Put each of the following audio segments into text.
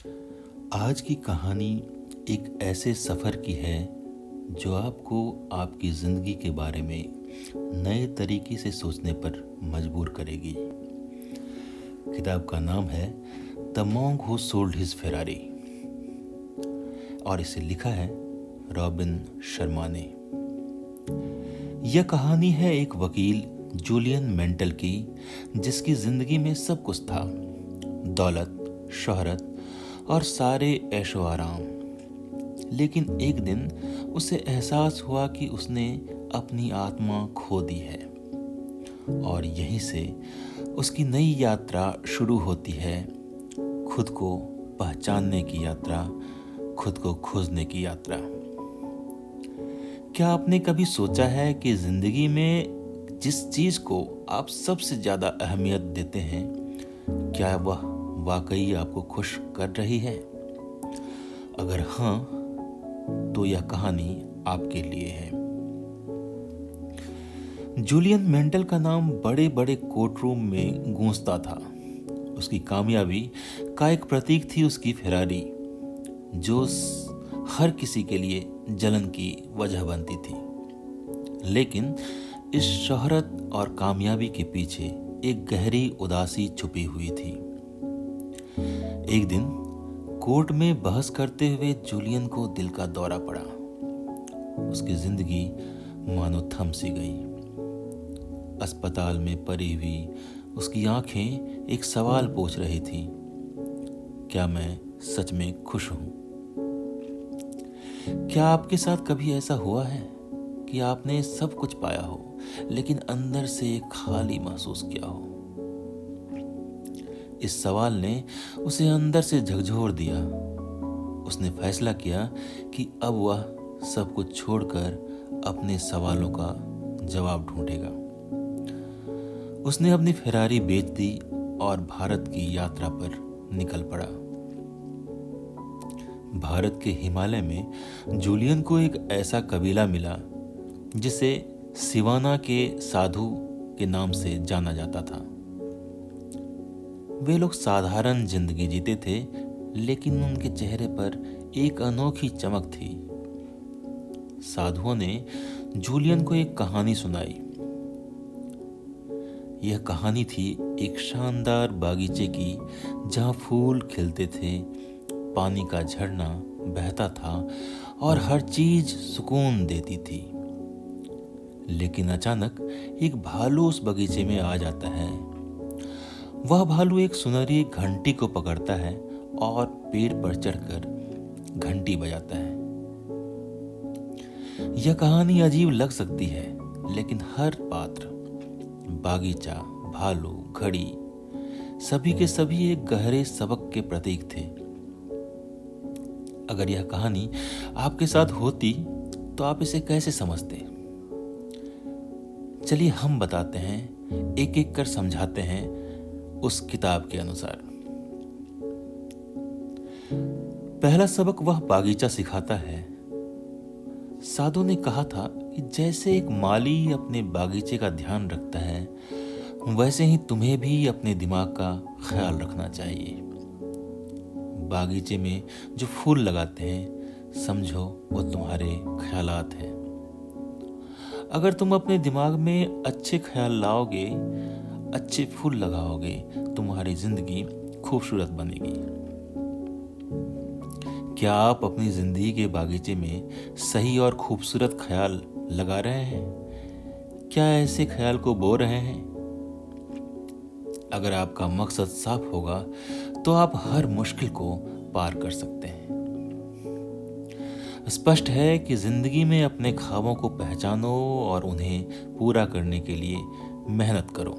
आज की कहानी एक ऐसे सफ़र की है जो आपको आपकी ज़िंदगी के बारे में नए तरीके से सोचने पर मजबूर करेगी। किताब का नाम है the monk who sold his Ferrari और इसे लिखा है रॉबिन शर्मा ने। यह कहानी है एक वकील जूलियन मेंटल की, जिसकी ज़िंदगी में सब कुछ था, दौलत, शोहरत और सारे ऐशो आराम। लेकिन एक दिन उसे एहसास हुआ कि उसने अपनी आत्मा खो दी है और यहीं से उसकी नई यात्रा शुरू होती है, खुद को पहचानने की यात्रा, खुद को खोजने की यात्रा। क्या आपने कभी सोचा है कि जिंदगी में जिस चीज को आप सबसे ज्यादा अहमियत देते हैं, क्या वह वाकई आपको खुश कर रही है? अगर हाँ, तो यह कहानी आपके लिए है। जूलियन मेंटल का नाम बड़े बड़े कोर्टरूम में गूंजता था। उसकी कामयाबी का एक प्रतीक थी उसकी फेरारी, जो हर किसी के लिए जलन की वजह बनती थी। लेकिन इस शोहरत और कामयाबी के पीछे एक गहरी उदासी छुपी हुई थी। एक दिन कोर्ट में बहस करते हुए जूलियन को दिल का दौरा पड़ा। उसकी जिंदगी मानो थम सी गई। अस्पताल में पड़ी हुई उसकी आंखें एक सवाल पूछ रही थी, क्या मैं सच में खुश हूं? क्या आपके साथ कभी ऐसा हुआ है कि आपने सब कुछ पाया हो, लेकिन अंदर से एक खाली महसूस किया हो? इस सवाल ने उसे अंदर से झकझोर दिया। उसने फैसला किया कि अब वह सब कुछ छोड़कर अपने सवालों का जवाब ढूंढेगा। उसने अपनी फेरारी बेच दी और भारत की यात्रा पर निकल पड़ा। भारत के हिमालय में जूलियन को एक ऐसा कबीला मिला जिसे सिवाना के साधु के नाम से जाना जाता था। वे लोग साधारण जिंदगी जीते थे, लेकिन उनके चेहरे पर एक अनोखी चमक थी। साधुओं ने जूलियन को एक कहानी सुनाई। यह कहानी थी एक शानदार बागीचे की, जहां फूल खिलते थे, पानी का झरना बहता था और हर चीज सुकून देती थी। लेकिन अचानक एक भालू उस बगीचे में आ जाता है। वह भालू एक सुनहरी घंटी को पकड़ता है और पेड़ पर चढ़कर घंटी बजाता है। यह कहानी अजीब लग सकती है, लेकिन हर पात्र, बागीचा, भालू, घड़ी, सभी के सभी एक गहरे सबक के प्रतीक थे। अगर यह कहानी आपके साथ होती तो आप इसे कैसे समझते? चलिए हम बताते हैं, एक एक कर समझाते हैं उस किताब के अनुसार। पहला सबक वह बागीचा सिखाता है। साधु ने कहा था कि जैसे एक माली अपने बागीचे का ध्यान रखता है, वैसे ही तुम्हें भी अपने दिमाग का ख्याल रखना चाहिए। बागीचे में जो फूल लगाते हैं, समझो वो तुम्हारे ख्यालात हैं। अगर तुम अपने दिमाग में अच्छे ख्याल लाओगे, अच्छे फूल लगाओगे, तुम्हारी जिंदगी खूबसूरत बनेगी। क्या आप अपनी जिंदगी के बागीचे में सही और खूबसूरत ख्याल लगा रहे हैं? क्या ऐसे ख्याल को बो रहे हैं? अगर आपका मकसद साफ होगा तो आप हर मुश्किल को पार कर सकते हैं। स्पष्ट है कि जिंदगी में अपने ख्वाबों को पहचानो और उन्हें पूरा करने के लिए मेहनत करो।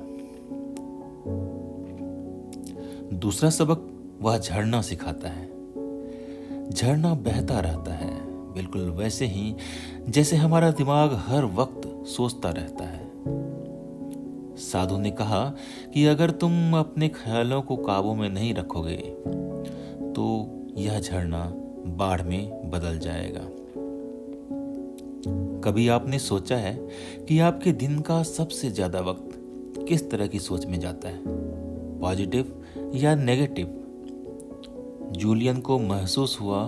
दूसरा सबक वह झरना सिखाता है। झरना बहता रहता है, बिल्कुल वैसे ही जैसे हमारा दिमाग हर वक्त सोचता रहता है। साधु ने कहा कि अगर तुम अपने ख्यालों को काबू में नहीं रखोगे तो यह झरना बाढ़ में बदल जाएगा। कभी आपने सोचा है कि आपके दिन का सबसे ज्यादा वक्त किस तरह की सोच में जाता है, पॉजिटिव या नेगेटिव? जूलियन को महसूस हुआ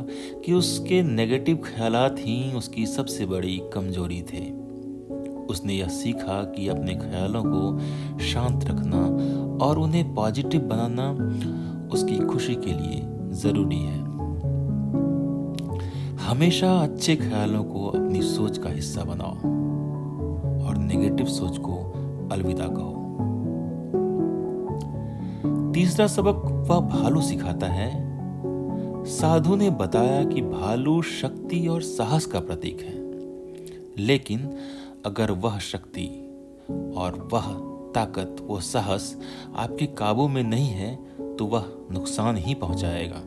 कि उसके नेगेटिव ख्यालात ही उसकी सबसे बड़ी कमजोरी थे। उसने यह सीखा कि अपने ख्यालों को शांत रखना और उन्हें पॉजिटिव बनाना उसकी खुशी के लिए जरूरी है। हमेशा अच्छे ख्यालों को अपनी सोच का हिस्सा बनाओ और नेगेटिव सोच को अलविदा कहो। तीसरा सबक वह भालू सिखाता है। साधु ने बताया कि भालू शक्ति और साहस का प्रतीक है, लेकिन अगर वह शक्ति और वह ताकत, वो साहस आपके काबू में नहीं है तो वह नुकसान ही पहुंचाएगा।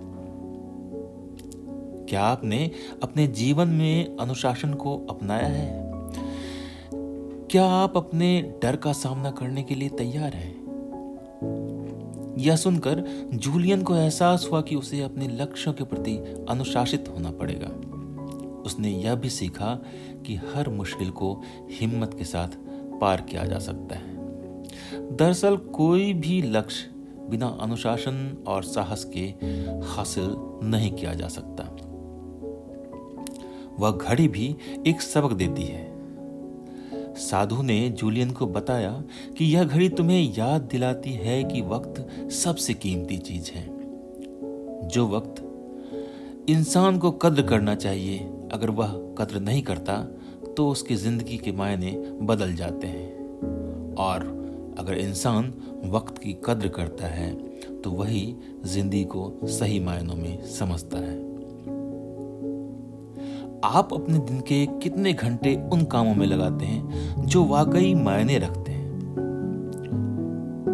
क्या आपने अपने जीवन में अनुशासन को अपनाया है? क्या आप अपने डर का सामना करने के लिए तैयार हैं? यह सुनकर जूलियन को एहसास हुआ कि उसे अपने लक्ष्यों के प्रति अनुशासित होना पड़ेगा। उसने यह भी सीखा कि हर मुश्किल को हिम्मत के साथ पार किया जा सकता है। दरअसल कोई भी लक्ष्य बिना अनुशासन और साहस के हासिल नहीं किया जा सकता। वह घड़ी भी एक सबक देती है। साधु ने जूलियन को बताया कि यह घड़ी तुम्हें याद दिलाती है कि वक्त सबसे कीमती चीज है। जो वक्त इंसान को कद्र करना चाहिए, अगर वह कद्र नहीं करता तो उसकी जिंदगी के मायने बदल जाते हैं, और अगर इंसान वक्त की कद्र करता है तो वही जिंदगी को सही मायनों में समझता है। आप अपने दिन के कितने घंटे उन कामों में लगाते हैं जो वाकई मायने रखते हैं?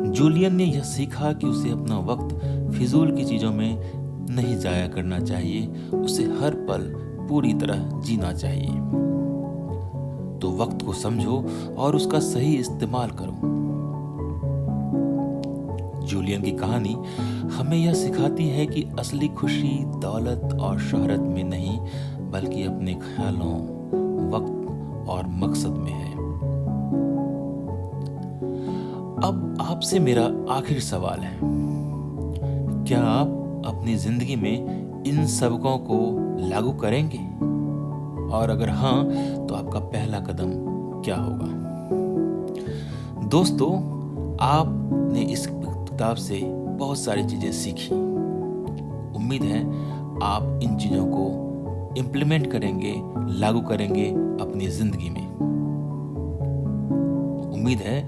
जूलियन ने यह सीखा कि उसे अपना वक्त फिजूल की चीजों में नहीं जाया करना चाहिए, उसे हर पल पूरी तरह जीना चाहिए। तो वक्त को समझो और उसका सही इस्तेमाल करो। जूलियन की कहानी हमें यह सिखाती है कि असली खुशी दौलत और शोहरत में नहीं, बल्कि अपने ख्यालों, वक्त और मकसद में है। अब आपसे मेरा आखिरी सवाल है, क्या आप अपनी जिंदगी में इन सबकों को लागू करेंगे? और अगर हाँ, तो आपका पहला कदम क्या होगा? दोस्तों, आपने इस किताब से बहुत सारी चीजें सीखी। उम्मीद है आप इन चीजों को इम्प्लीमेंट करेंगे, लागू करेंगे अपनी जिंदगी में। उम्मीद है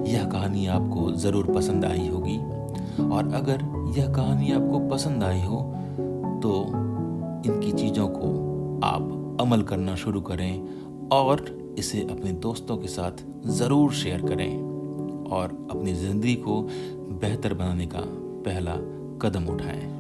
यह कहानी आपको जरूर पसंद आई होगी, और अगर यह कहानी आपको पसंद आई हो तो इनकी चीजों को आप अमल करना शुरू करें और इसे अपने दोस्तों के साथ जरूर शेयर करें और अपनी जिंदगी को बेहतर बनाने का पहला कदम उठाएं।